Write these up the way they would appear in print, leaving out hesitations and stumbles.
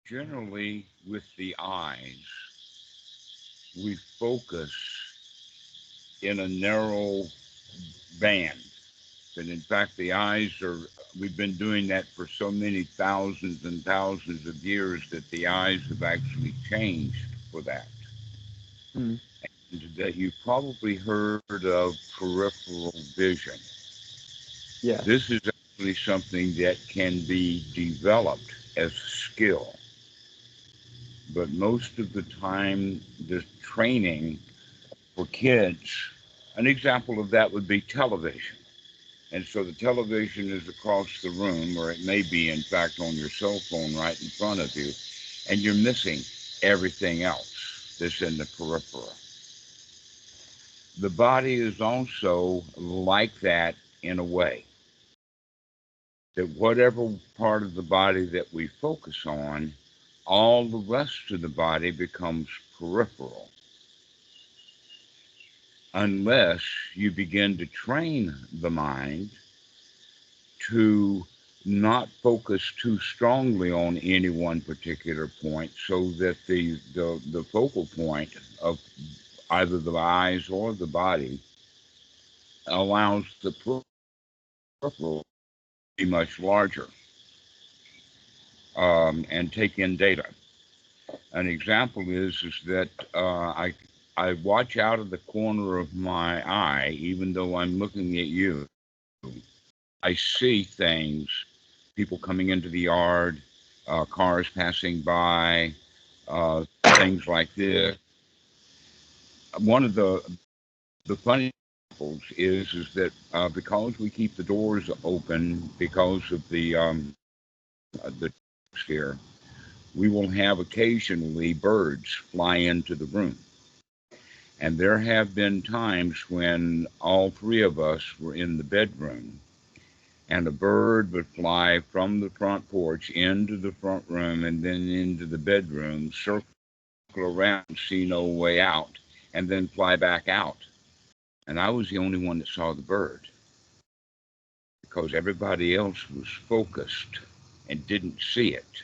Generally, with the eyes, we focus in a narrow band. And in fact, the eyes are, we've been doing that for so many thousands and thousands of years that the eyes have actually changed for that. Mm. And that you've probably heard of peripheral vision. Yes. This is actually something that can be developed as a skill, but most of the time, the training for kids, an example of that would be television. And so the television is across the room, or it may be, in fact, on your cell phone right in front of you, and you're missing everything else that's in the peripheral. The body is also like that in a way that whatever part of the body that we focus on, all the rest of the body becomes peripheral unless you begin to train the mind to not focus too strongly on any one particular point so that the focal point of either the eyes or the body allows the peripheral to be much larger and take in data. An example is that I watch out of the corner of my eye, even though I'm looking at you. I see things, people coming into the yard, cars passing by, things like this. One of the funny examples is that because we keep the doors open because of the here, we will have occasionally birds fly into the room. And there have been times when all three of us were in the bedroom and a bird would fly from the front porch into the front room and then into the bedroom, circle around, see no way out, and then fly back out. And I was the only one that saw the bird because everybody else was focused and didn't see it.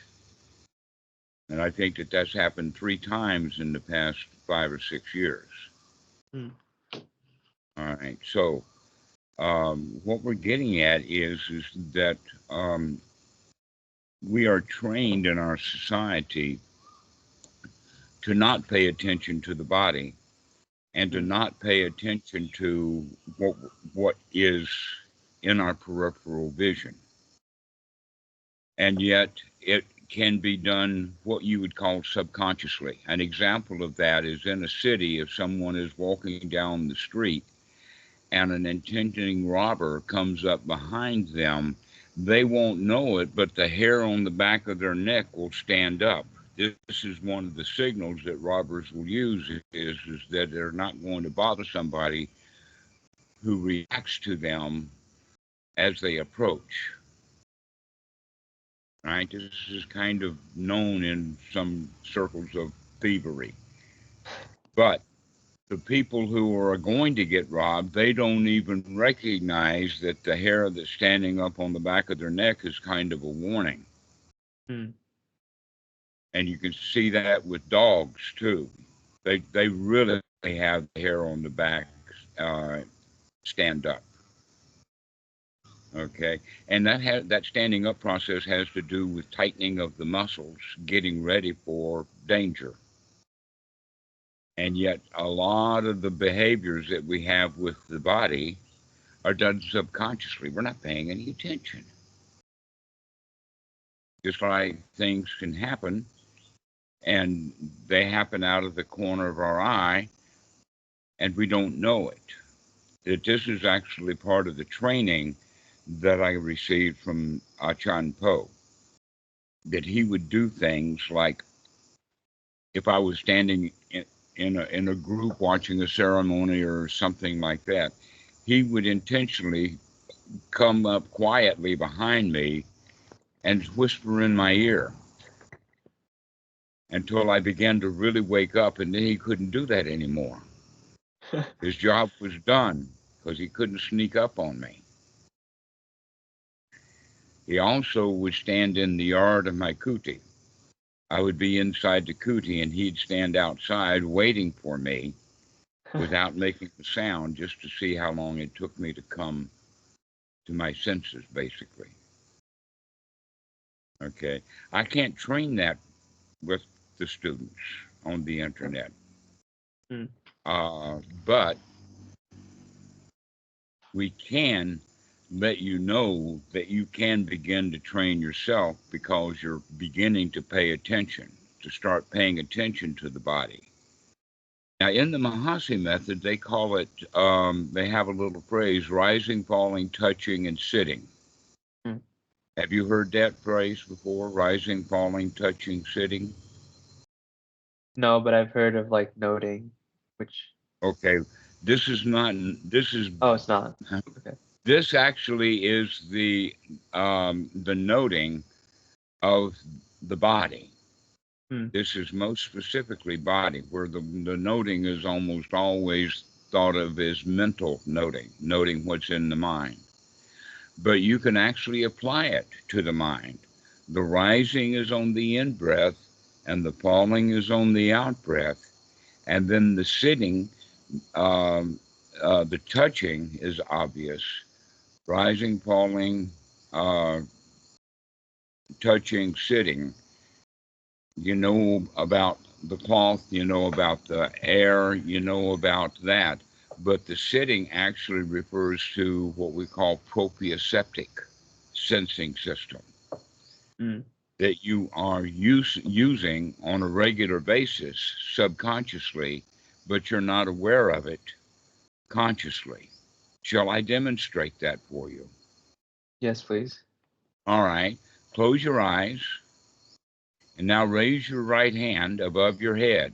And I think that that's happened 3 times in the past 5 or 6 years. Mm. All right. So what we're getting at is that we are trained in our society to not pay attention to the body and to Mm. not pay attention to what is in our peripheral vision. And yet it can be done what you would call subconsciously. An example of that is in a city, if someone is walking down the street and an intending robber comes up behind them, they won't know it, but the hair on the back of their neck will stand up. This is one of the signals that robbers will use is that they're not going to bother somebody who reacts to them as they approach. Right? This is kind of known in some circles of thievery. But the people who are going to get robbed, they don't even recognize that the hair that's standing up on the back of their neck is kind of a warning. Mm. And you can see that with dogs too. They really have the hair on the back uh, stand up. Okay, and that standing up process has to do with tightening of the muscles, getting ready for danger. And yet, a lot of the behaviors that we have with the body are done subconsciously. We're not paying any attention. Just like things can happen, and they happen out of the corner of our eye, and we don't know it. That this is actually part of the training that I received from Achan Po. That he would do things like if I was standing in a group watching a ceremony or something like that, he would intentionally come up quietly behind me and whisper in my ear until I began to really wake up, and then he couldn't do that anymore. His job was done because he couldn't sneak up on me. He also would stand in the yard of my kuti. I would be inside the kuti and he'd stand outside waiting for me without making a sound, just to see how long it took me to come to my senses, basically. Okay. I can't train that with the students on the internet. Mm. But we can let you know that you can begin to train yourself, because you're beginning to pay attention, to start paying attention to the body. Now, in the Mahasi method, they call it, they have a little phrase, rising, falling, touching, and sitting. Mm. Have you heard that phrase before? Rising, falling, touching, sitting? No, but I've heard of like noting, which. Okay. This is not, this is. Oh, it's not. Okay. This actually is the noting of the body. Hmm. This is most specifically body, where the noting is almost always thought of as mental noting what's in the mind. But you can actually apply it to the mind. The rising is on the in breath, and the falling is on the out breath. And then the sitting, the touching is obvious. Rising, falling, touching, sitting. You know about the cloth, you know about the air, you know about that. But the sitting actually refers to what we call proprioceptic sensing system Mm. that you are using on a regular basis subconsciously, but you're not aware of it consciously. Shall I demonstrate that for you? Yes, please. All right. Close your eyes. And now raise your right hand above your head.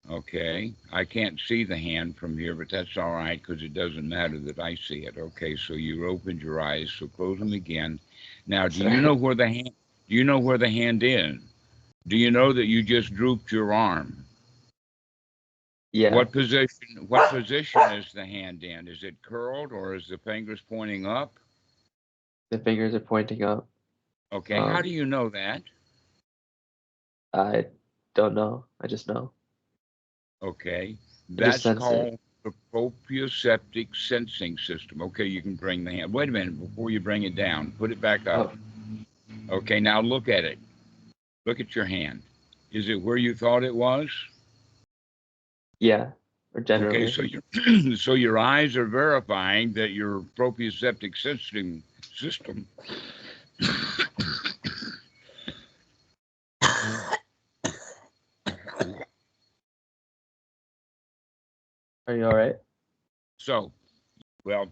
Okay. I can't see the hand from here, but that's all right, because it doesn't matter that I see it. Okay. So you opened your eyes. So close them again. Now, do you know where the hand? Do you know where the hand is? Do you know that you just drooped your arm? Yeah. What position? What position is the hand in? Is it curled, or is the fingers pointing up? The fingers are pointing up. Okay. How do you know that? I don't know. I just know. Okay. I just That's sense it. called the proprioceptic sensing system. Okay, you can bring the hand. Wait a minute before you bring it down. Put it back up. Oh. Okay, now look at it. Look at your hand. Is it where you thought it was? Yeah. Or generally. Okay, so so your eyes are verifying that your proprioceptic sensing system Are you all right? So, well,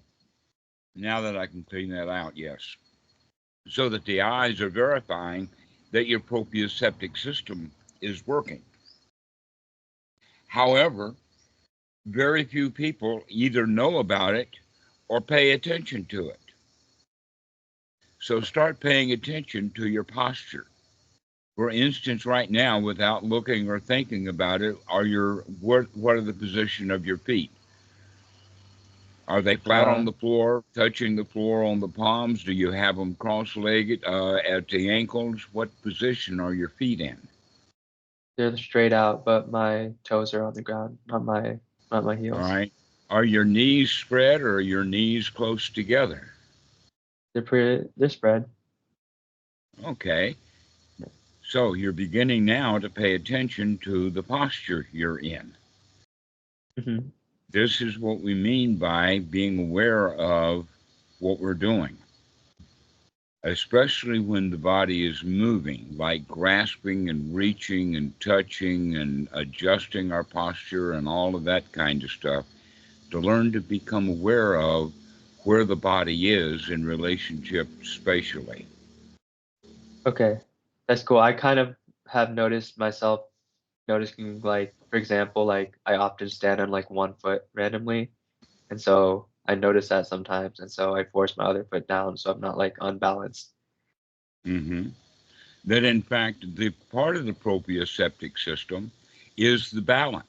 now that I can clean that out, yes. So that the eyes are verifying that your proprioceptic system is working. However, very few people either know about it or pay attention to it. So start paying attention to your posture. For instance, right now, without looking or thinking about it, what are the position of your feet? Are they flat on the floor, touching the floor on the palms? Do you have them cross-legged at the ankles? What position are your feet in? They're straight out, but my toes are on the ground, not my heels. All right. Are your knees spread, or are your knees close together? They're spread. Okay. So you're beginning now to pay attention to the posture you're in. Mm-hmm. This is what we mean by being aware of what we're doing, especially when the body is moving, like grasping and reaching and touching and adjusting our posture and all of that kind of stuff, to learn to become aware of where the body is in relationship spatially. Okay, that's cool. I kind of have noticed myself noticing, like, for example, like I often stand on like one foot randomly, and so I notice that sometimes, and so I force my other foot down so I'm not like unbalanced. Mm-hmm. That in fact, the part of the proprioceptic system is the balance.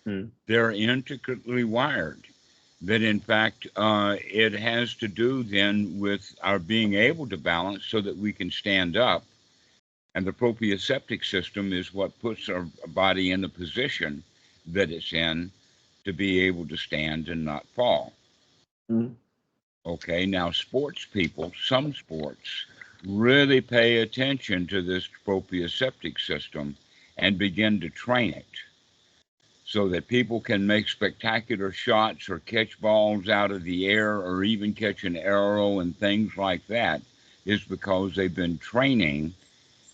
Hmm. They're intricately wired. That in fact, it has to do then with our being able to balance so that we can stand up And the proprioceptic system is what puts our body in the position that it's in to be able to stand and not fall. Mm. Okay, now sports people, some sports, really pay attention to this proprioceptic system and begin to train it so that people can make spectacular shots or catch balls out of the air or even catch an arrow and things like that, is because they've been training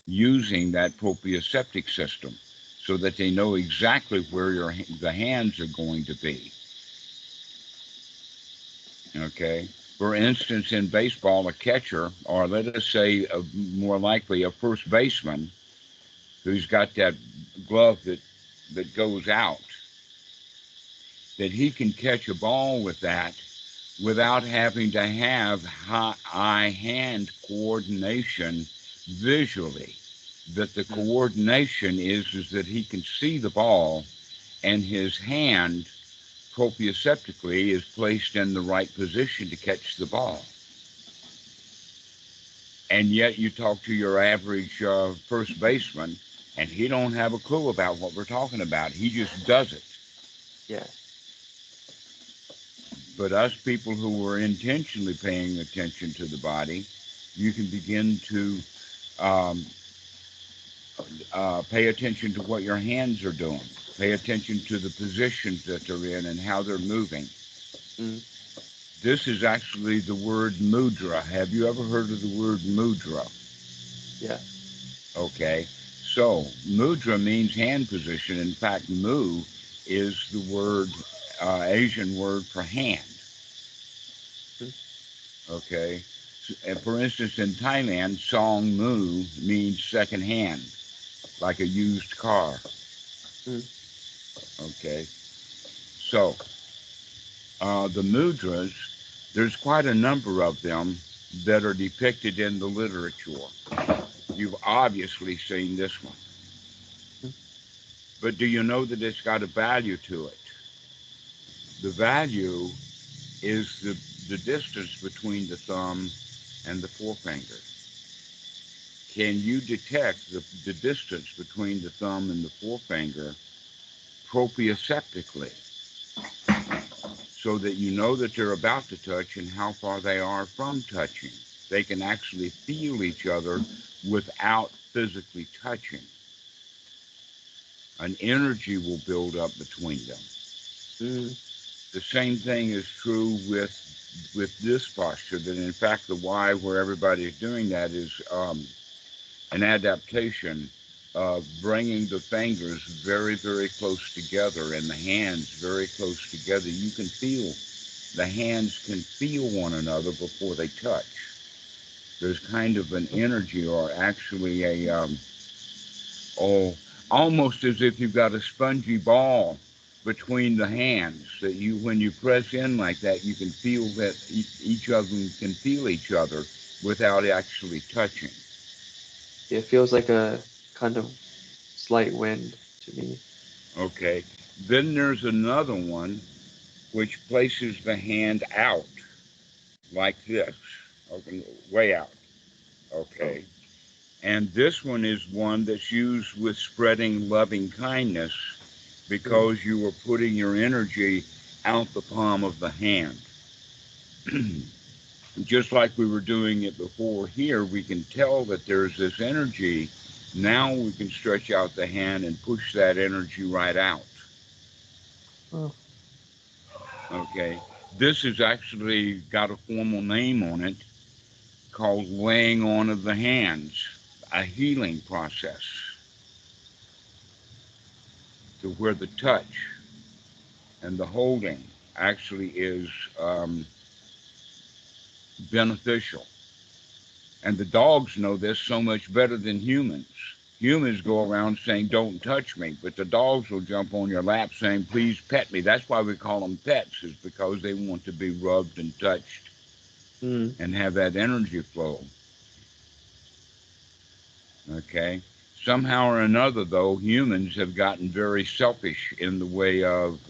using that proprioceptic system so that they know exactly where the hands are going to be. Okay. For instance, in baseball, a catcher, or let us say more likely a first baseman, who's got that glove that goes out, that he can catch a ball with that without having to have eye-hand coordination visually. That the coordination is that he can see the ball and his hand proprioceptically is placed in the right position to catch the ball. And yet you talk to your average first baseman and he don't have a clue about what we're talking about. He just does it. Yeah. But us people who are intentionally paying attention to the body, you can begin to um, pay attention to what your hands are doing. Pay attention to the positions that they're in and how they're moving. Mm. This is actually the word mudra. Have you ever heard of the word mudra? Yeah. Okay. So mudra means hand position. In fact, mu is the word, Asian word for hand. Mm. Okay. And for instance, in Thailand, song mu means second hand, like a used car. Mm. Okay. So the mudras, there's quite a number of them that are depicted in the literature. You've obviously seen this one. Mm. But do you know that it's got a value to it? The value is the distance between the thumb and the forefinger. Can you detect the distance between the thumb and the forefinger proprioceptically so that you know that they're about to touch and how far they are from touching? They can actually feel each other without physically touching. An energy will build up between them. Mm. The same thing is true with this posture, that in fact the why where everybody is doing that is an adaptation of bringing the fingers very, very close together and the hands very close together. You can feel, the hands can feel one another before they touch. There's kind of an energy, or actually almost as if you've got a spongy ball between the hands, that you, when you press in like that, you can feel that each of them can feel each other without actually touching. It feels like a kind of slight wind to me. Okay. Then there's another one which places the hand out like this, okay, way out. Oh. Okay. And this one is one that's used with spreading loving kindness Mm. because you are putting your energy out the palm of the hand. Just like we were doing it before here, we can tell that there's this energy. Now we can stretch out the hand and push that energy right out. Oh. Okay. This has actually got a formal name on it called laying on of the hands, a healing process to where the touch and the holding actually is beneficial. And the dogs know this so much better than humans. Humans go around saying, don't touch me, but the dogs will jump on your lap saying, please pet me. That's why we call them pets, is because they want to be rubbed and touched Mm. and have that energy flow. Okay. Somehow or another, though, humans have gotten very selfish in the way of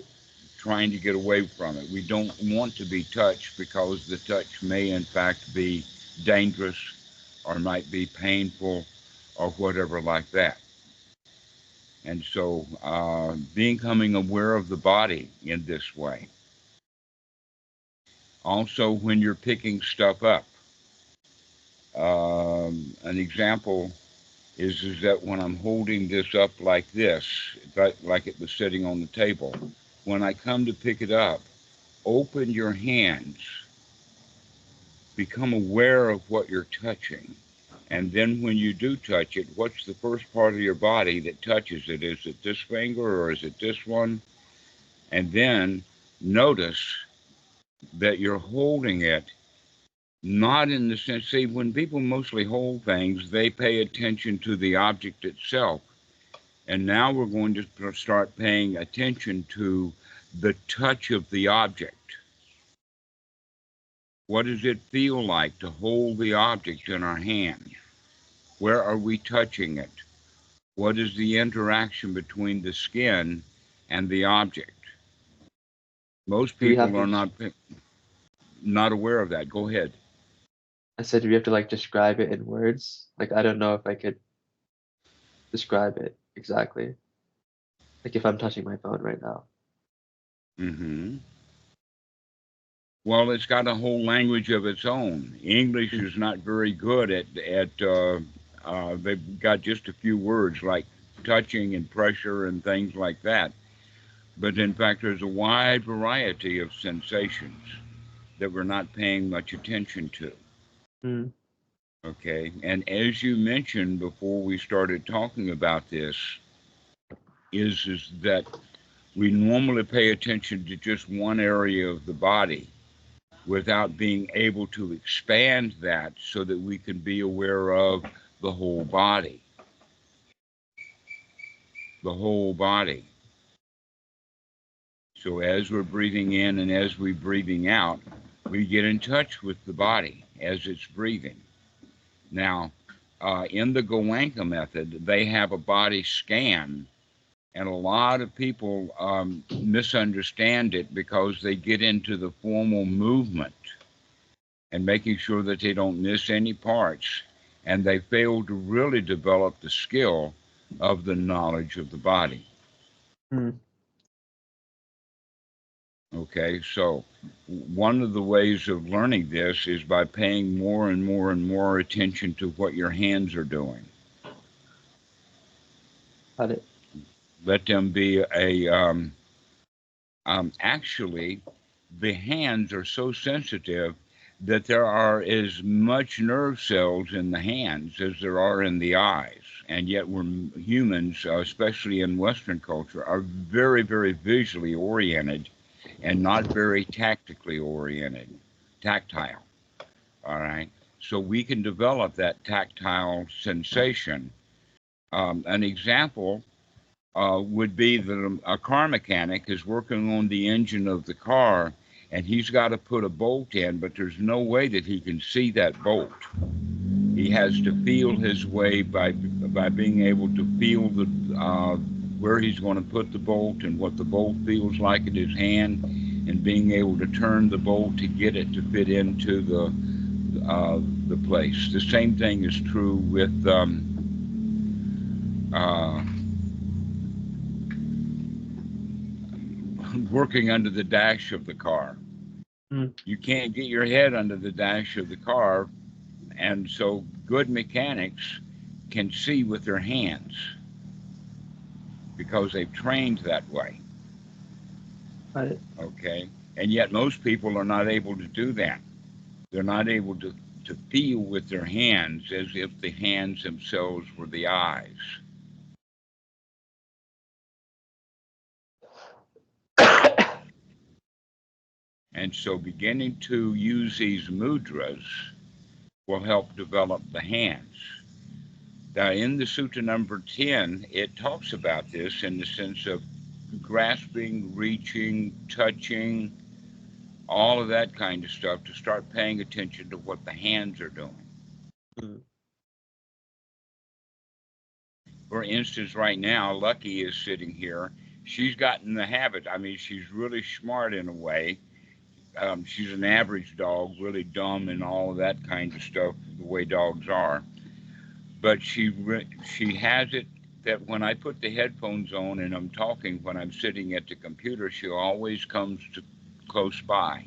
trying to get away from it. We don't want to be touched because the touch may, in fact, be dangerous or might be painful or whatever like that. And so becoming aware of the body in this way. Also, when you're picking stuff up, an example is that when I'm holding this up like this, like it was sitting on the table, when I come to pick it up, open your hands, become aware of what you're touching. And then when you do touch it, what's the first part of your body that touches it? Is it this finger or is it this one? And then notice that you're holding it not in the sense, see, when people mostly hold things, they pay attention to the object itself. And now we're going to start paying attention to the touch of the object. What does it feel like to hold the object in our hand? Where are we touching it? What is the interaction between the skin and the object? Most Do we have people are to, not aware of that. Go ahead. I said, do we have to like describe it in words? Like, I don't know if I could describe it exactly. Like if I'm touching my phone right now. Mm-hmm. Well, it's got a whole language of its own. English is not very good they've got just a few words like touching and pressure and things like that. But in fact, there's a wide variety of sensations that we're not paying much attention to. Mm. Okay. And as you mentioned before we started talking about this, is that we normally pay attention to just one area of the body without being able to expand that so that we can be aware of the whole body. The whole body. So as we're breathing in and as we're breathing out, we get in touch with the body as it's breathing. Now, in the Goenka method, they have a body scan, and a lot of people misunderstand it because they get into the formal movement and making sure that they don't miss any parts, and they fail to really develop the skill of the knowledge of the body. Mm. Okay, so one of the ways of learning this is by paying more and more and more attention to what your hands are doing. Got it. Let them be actually, the hands are so sensitive that there are as much nerve cells in the hands as there are in the eyes. And yet we're humans, especially in Western culture, are very, very visually oriented and not very tactile. All right. So we can develop that tactile sensation. An example would be that a car mechanic is working on the engine of the car and he's got to put a bolt in, but there's no way that he can see that bolt. He has to feel his way by being able to feel the where he's going to put the bolt and what the bolt feels like in his hand, and being able to turn the bolt to get it to fit into the place. The same thing is true with working under the dash of the car. Mm. You can't get your head under the dash of the car, and so good mechanics can see with their hands because they've trained that way. Got it. Okay, and yet most people are not able to do that. They're not able to feel with their hands as if the hands themselves were the eyes. And so beginning to use these mudras will help develop the hands. Now, in the Sutta number 10, it talks about this in the sense of grasping, reaching, touching, all of that kind of stuff, to start paying attention to what the hands are doing. Mm. For instance, right now, Lucky is sitting here. She's gotten the habit. I mean, she's really smart in a way. She's an average dog, really dumb and all of that kind of stuff, the way dogs are. but she has it that when I put the headphones on and I'm talking when I'm sitting at the computer, she always comes to close by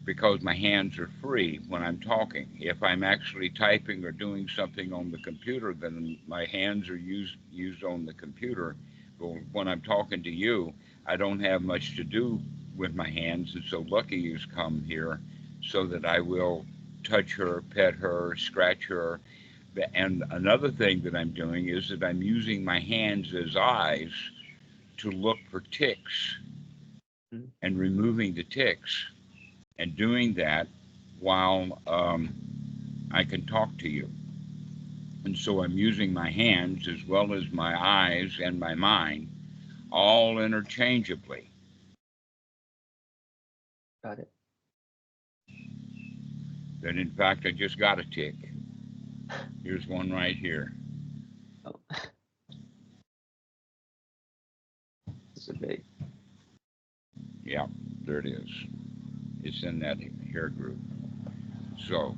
because my hands are free when I'm talking. If I'm actually typing or doing something on the computer, then my hands are used on the computer. But when I'm talking to you, I don't have much to do with my hands, and so Lucky has come here so that I will touch her, pet her, scratch her. And another thing that I'm doing is that I'm using my hands as eyes to look for ticks Mm. and removing the ticks and doing that while I can talk to you. And so I'm using my hands as well as my eyes and my mind all interchangeably. Got it. That in fact, I just got a tick. Here's one right here. Oh, this is big. Yeah, there it is. It's in that hair group. So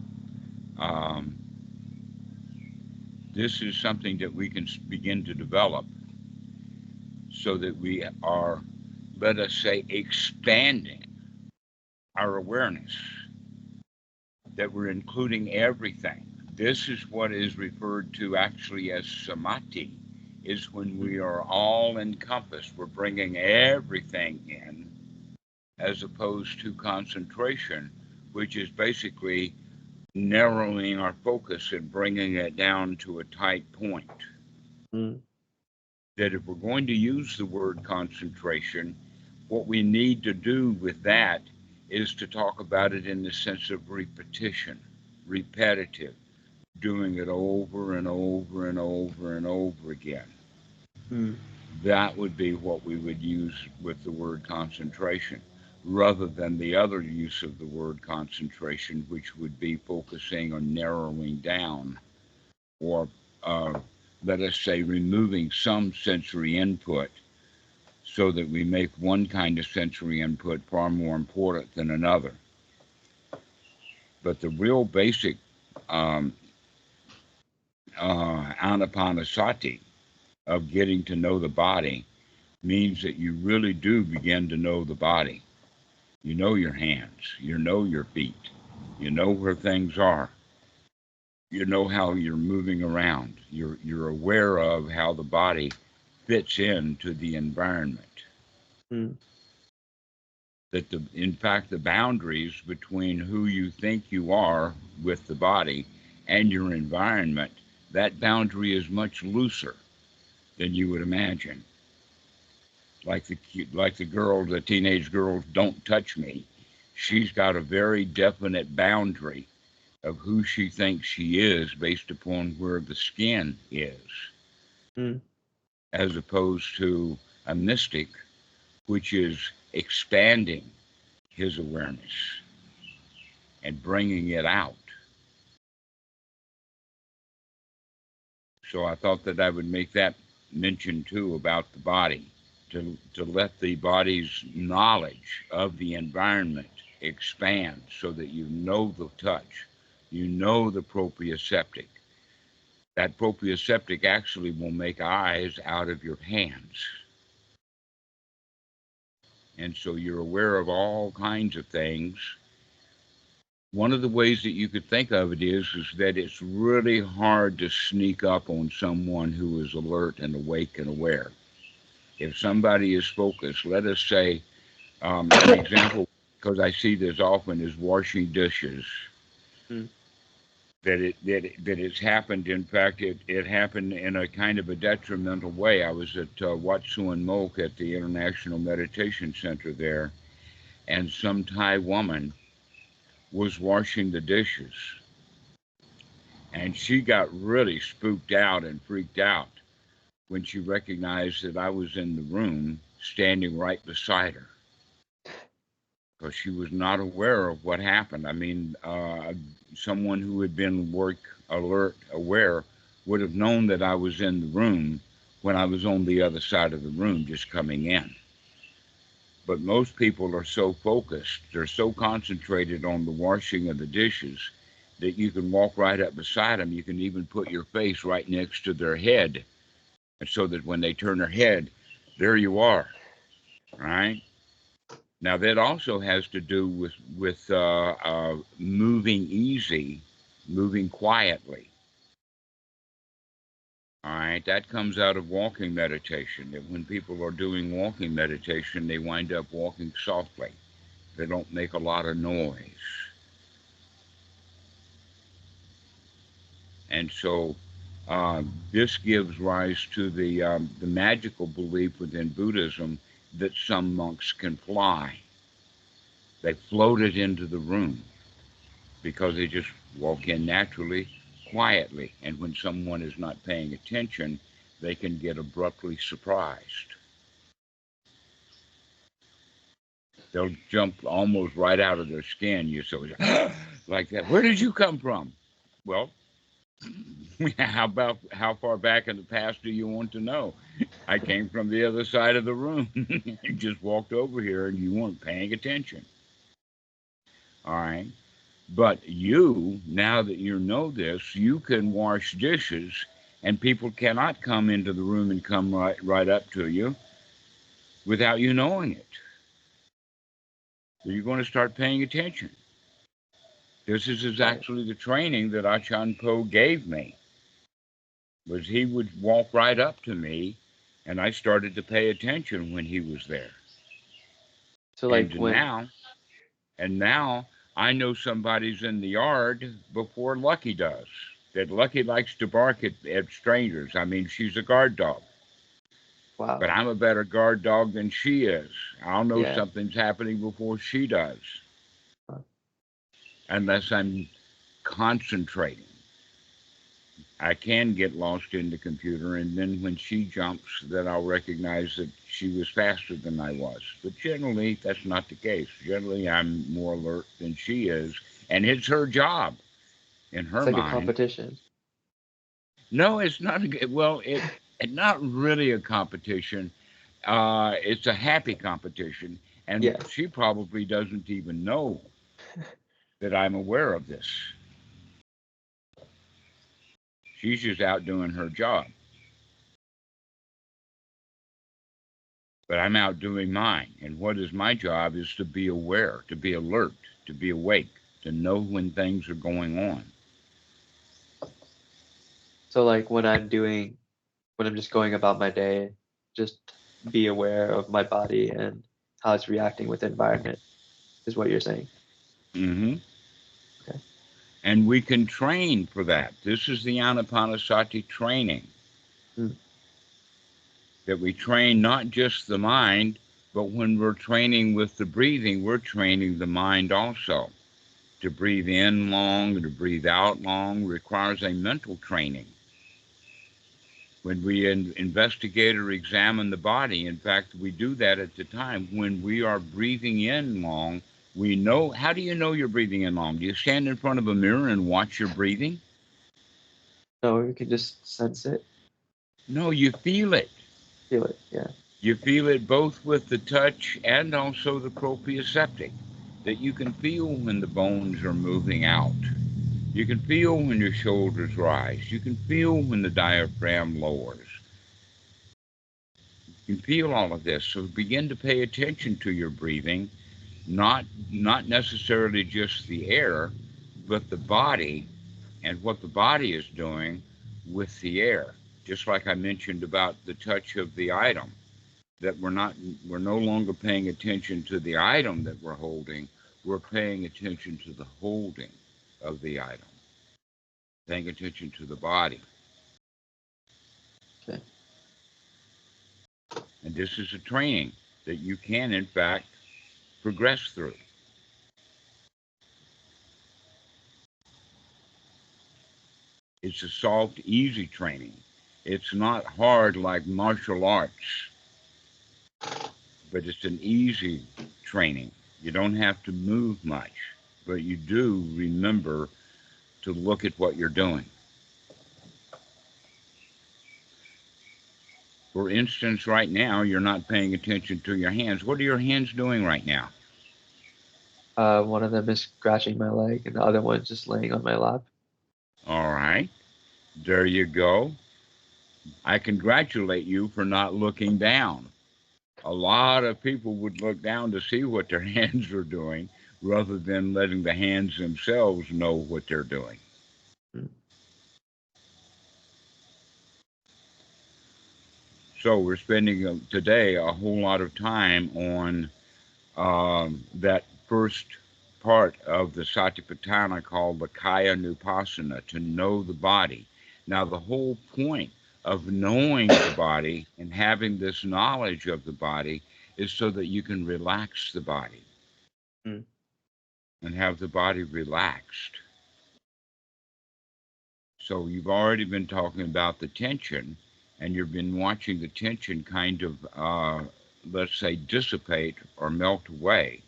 um, this is something that we can begin to develop so that we are, let us say, expanding our awareness, that we're including everything. This is what is referred to actually as samadhi, is when we are all encompassed. We're bringing everything in as opposed to concentration, which is basically narrowing our focus and bringing it down to a tight point. Mm. That if we're going to use the word concentration, what we need to do with that is to talk about it in the sense of repetition, repetitive, doing it over and over and over and over again. Mm. That would be what we would use with the word concentration, rather than the other use of the word concentration, which would be focusing on narrowing down or, uh, let us say, removing some sensory input so that we make one kind of sensory input far more important than another. But the real basic um, anapanasati of getting to know the body means that you really do begin to know the body. You know your hands, you know your feet, you know where things are, you know how you're moving around, you're aware of how the body fits into the environment. Mm. That in fact the boundaries between who you think you are with the body and your environment, that boundary is much looser than you would imagine. Like the girl, the teenage girl, don't touch me. She's got a very definite boundary of who she thinks she is based upon where the skin is, Mm. as opposed to a mystic, which is expanding his awareness and bringing it out. So I thought that I would make that mention too about the body, to let the body's knowledge of the environment expand so that you know the touch, you know the proprioceptic. That proprioceptic actually will make eyes out of your hands. And so you're aware of all kinds of things. One of the ways that you could think of it is that it's really hard to sneak up on someone who is alert and awake and aware. If somebody is focused, let us say, an example, because I see this often, is washing dishes. Mm. That it's happened. In fact, it happened in a kind of a detrimental way. I was at Wat Suan Mok at the International Meditation Center there, and some Thai woman was washing the dishes, and she got really spooked out and freaked out when she recognized that I was in the room standing right beside her, because she was not aware of what happened. I mean, someone who had been work alert, aware, would have known that I was in the room when I was on the other side of the room just coming in. But most people are so focused, they're so concentrated on the washing of the dishes that you can walk right up beside them. You can even put your face right next to their head, and so that when they turn their head, there you are. Right now, that also has to do with moving easy, moving quietly. All right, that comes out of walking meditation. That when people are doing walking meditation, they wind up walking softly. They don't make a lot of noise. And so this gives rise to the magical belief within Buddhism that some monks can fly. They floated into the room because they just walk in naturally, quietly. And when someone is not paying attention, they can get abruptly surprised. They'll jump almost right out of their skin. You so like that. Where did you come from? Well, how far back in the past do you want to know? I came from the other side of the room. You just walked over here and you weren't paying attention. All right. But you, now that you know this, you can wash dishes and people cannot come into the room and come right up to you without you knowing it. So you're going to start paying attention. This is actually the training that Achan Po gave me. Was he would walk right up to me, and I started to pay attention when he was there. So like And now I know somebody's in the yard before Lucky does. That Lucky likes to bark at strangers. I mean, she's a guard dog. wow. But I'm a better guard dog than she is. I'll know Yeah. something's happening before she does. Unless I'm concentrating. I can get lost in the computer, and then when she jumps, then I'll recognize that she was faster than I was. But generally, that's not the case. Generally, I'm more alert than she is, and it's her job in her It's like a mind. competition. No, it's not. Well, it's not really a competition. It's a happy competition, and Yeah. she probably doesn't even know that I'm aware of this. She's just out doing her job. But I'm out doing mine. And what is my job is to be aware, to be alert, to be awake, to know when things are going on. So like when I'm just going about my day, just be aware of my body and how it's reacting with the environment is what you're saying. Mm-hmm. Okay. And we can train for that. This is the Anapanasati training. Mm. That we train not just the mind, but when we're training with the breathing, we're training the mind also. To breathe in long and to breathe out long requires a mental training. When we investigate or examine the body, in fact, we do that at the time when we are breathing in long. We know. How do you know you're breathing in long? Do you stand in front of a mirror and watch your breathing? No, you can just sense it, No, you feel it. feel it. Yeah. You feel it both with the touch and also the proprioceptic, that you can feel when the bones are moving out. You can feel when your shoulders rise. You can feel when the diaphragm lowers. You can feel all of this. So begin to pay attention to your breathing, not necessarily just the air, but the body and what the body is doing with the air. Just like I mentioned about the touch of the item, that we're no longer paying attention to the item that we're holding. We're paying attention to the holding of the item, paying attention to the body. Okay. And this is a training that you can, in fact, progress through. It's a soft, easy training. It's not hard like martial arts, but it's an easy training. You don't have to move much, but you do remember to look at what you're doing. For instance, right now, you're not paying attention to your hands. What are your hands doing right now? One of them is scratching my leg, and the other one's just laying on my lap. All right. There you go. I congratulate you for not looking down. A lot of people would look down to see what their hands are doing rather than letting the hands themselves know what they're doing. Mm. So we're spending today a whole lot of time on that first part of the Satipatthana called the Kaya Nupassana, to know the body. Now, the whole point of knowing the body and having this knowledge of the body is so that you can relax the body Mm. and have the body relaxed. So you've already been talking about the tension, and you've been watching the tension kind of, let's say, dissipate or melt away.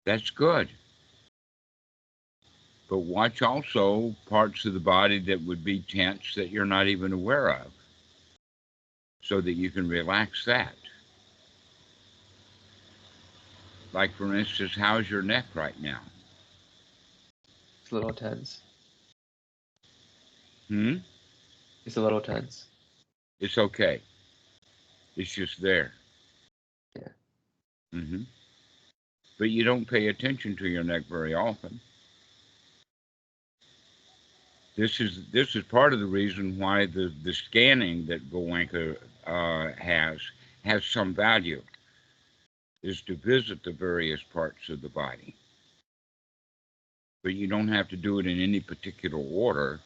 That's good. But watch also parts of the body that would be tense that you're not even aware of, so that you can relax that. Like, for instance, how's your neck right now? It's a little tense. Hmm? It's a little tense. It's okay. It's just there. Yeah. Hmm. But you don't pay attention to your neck very often. This is part of the reason why the scanning that Goenka has some value, is to visit the various parts of the body. But you don't have to do it in any particular order.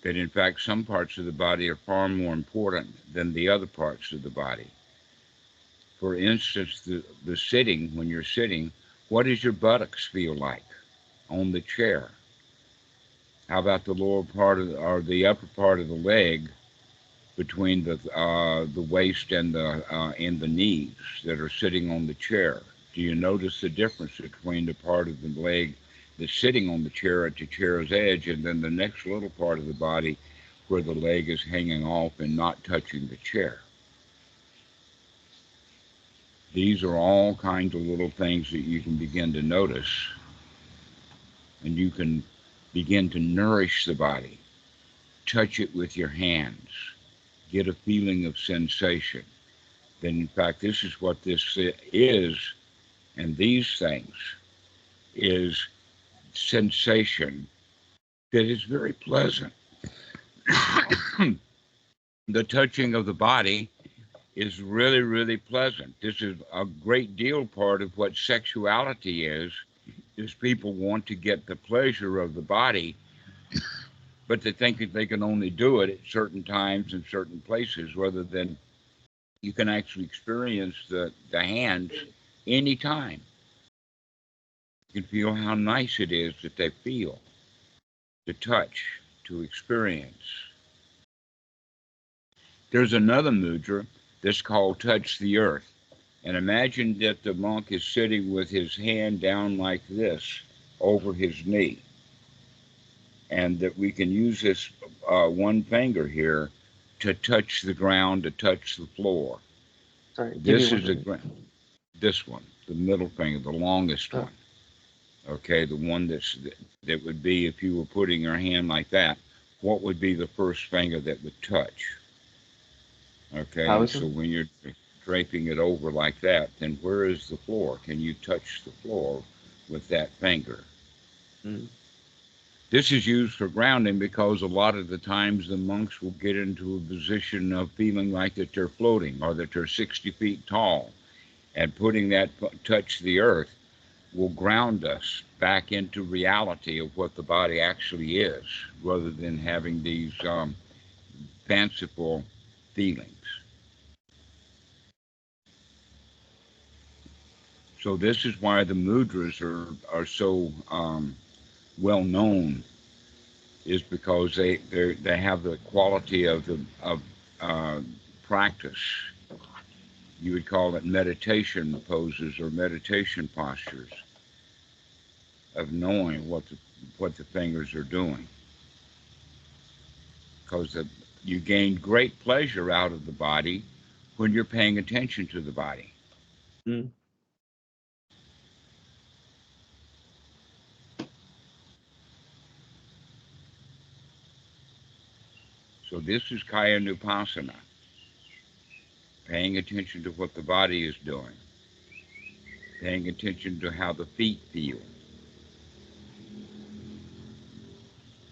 That in fact some parts of the body are far more important than the other parts of the body. For instance, the sitting, when you're sitting, what does your buttocks feel like on the chair? How about the lower part of or the upper part of the leg between the waist and the knees that are sitting on the chair? Do you notice the difference between the part of the leg that's sitting on the chair at the chair's edge, and then the next little part of the body where the leg is hanging off and not touching the chair? These are all kinds of little things that you can begin to notice, and you can begin to nourish the body. Touch it with your hands. Get a feeling of sensation. Then, in fact, this is what this is, and these things is sensation that is very pleasant. The touching of the body is really, really pleasant. This is a great deal part of what sexuality is people want to get the pleasure of the body, but they think that they can only do it at certain times and certain places, rather than you can actually experience the hands anytime. You can feel how nice it is that they feel, to touch, to experience. There's another mudra that's called touch the earth. And imagine that the monk is sitting with his hand down like this over his knee, and that we can use this one finger here to touch the ground, to touch the floor. Sorry, give me This one is minute. this one, the middle finger, the longest Oh, one. Okay, the one that would be, if you were putting your hand like that, what would be the first finger that would touch? Okay, and so Taoism? when you're draping it over like that, then where is the floor? Can you touch the floor with that finger? Mm. This is used for grounding because a lot of the times the monks will get into a position of feeling like that they're floating or that they're 60 feet tall, and putting that touch the earth will ground us back into reality of what the body actually is, rather than having these fanciful feelings. So this is why the mudras are so well known, is because they have the quality of uh, practice. You would call it meditation poses or meditation postures, of knowing what the fingers are doing, because you gain great pleasure out of the body when you're paying attention to the body. Mm. So this is Kaya Nupasana, paying attention to what the body is doing, paying attention to how the feet feel,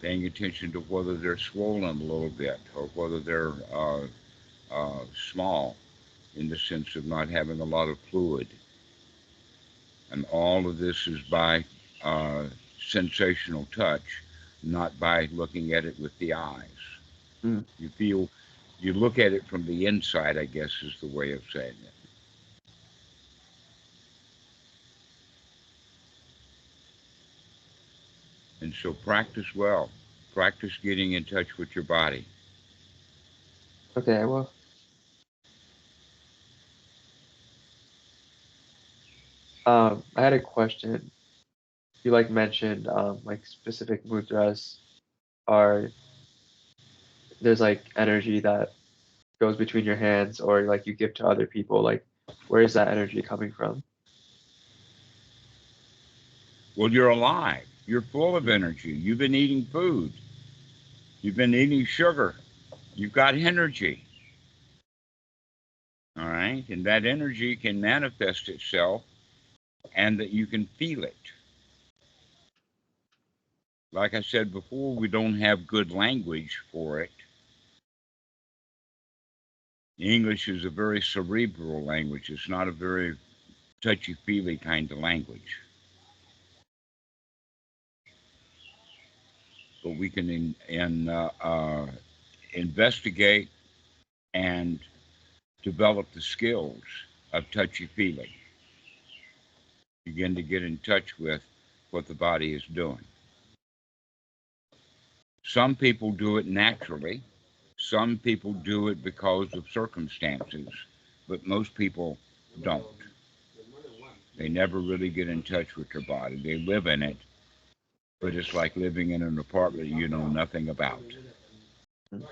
paying attention to whether they're swollen a little bit or whether they're small in the sense of not having a lot of fluid. And all of this is by sensational touch, not by looking at it with the eyes. Mm. You look at it from the inside, I guess is the way of saying it. And so practice well. Practice getting in touch with your body. Okay, well, I had a question. You like mentioned like specific mudras are there's like energy that goes between your hands or like you give to other people. Like, where is that energy coming from? Well, you're alive. You're full of Mm. energy. You've been eating food. You've been eating sugar. You've got energy. All right. And that energy can manifest itself and that you can feel it. Like I said before, we don't have good language for it. English is a very cerebral language. It's not a very touchy-feely kind of language. But we can investigate and develop the skills of touchy-feely. Begin to get in touch with what the body is doing. Some people do it naturally. Some people do it because of circumstances, but most people don't. They never really get in touch with their body. They live in it, but it's like living in an apartment you know nothing about. Mm.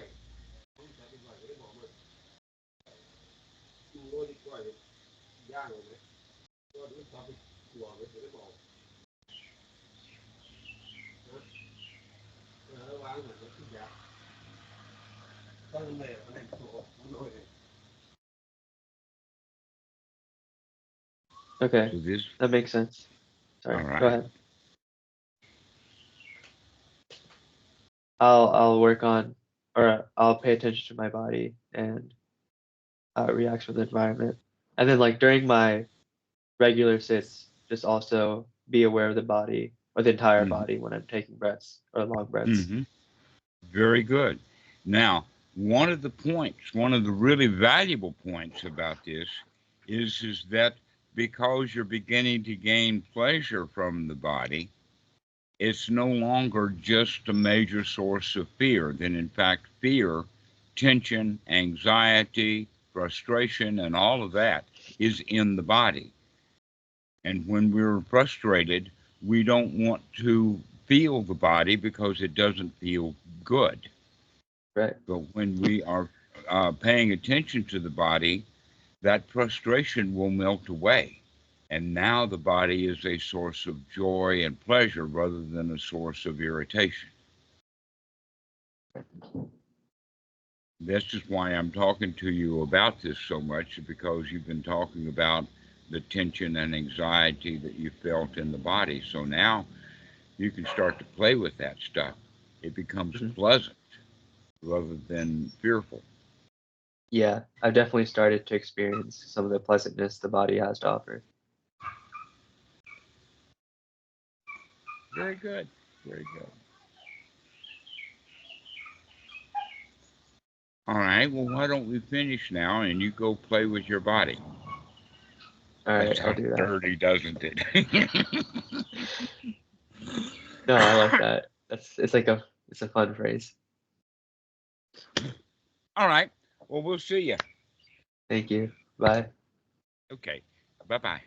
Okay, So this, that makes sense. all Sorry, go right. ahead. I'll work on, or I'll pay attention to my body and react with the environment. And then like during my regular sits, just also be aware of the body or the entire Mm-hmm. body when I'm taking breaths or long breaths. Mm-hmm. Very good. Now, one of the really valuable points about this is that because you're beginning to gain pleasure from the body, it's no longer just a major source of fear. Then, in fact, fear, tension, anxiety, frustration, and all of that is in the body. And when we're frustrated, we don't want to feel the body because it doesn't feel good. Right. But when we are paying attention to the body, that frustration will melt away. And now the body is a source of joy and pleasure rather than a source of irritation. That's just why I'm talking to you about this so much, because you've been talking about the tension and anxiety that you felt in the body. So now you can start to play with that stuff. It becomes Mhm. pleasant rather than fearful. Yeah, I've definitely started to experience some of the pleasantness the body has to offer. Very good. Very good. All right. Well, why don't we finish now and you go play with your body? All That right, I'll sounds do that. dirty, doesn't it? No, I like that. It's like it's a fun phrase. All right. Well, we'll see you. Thank you. Bye. Okay. Bye bye.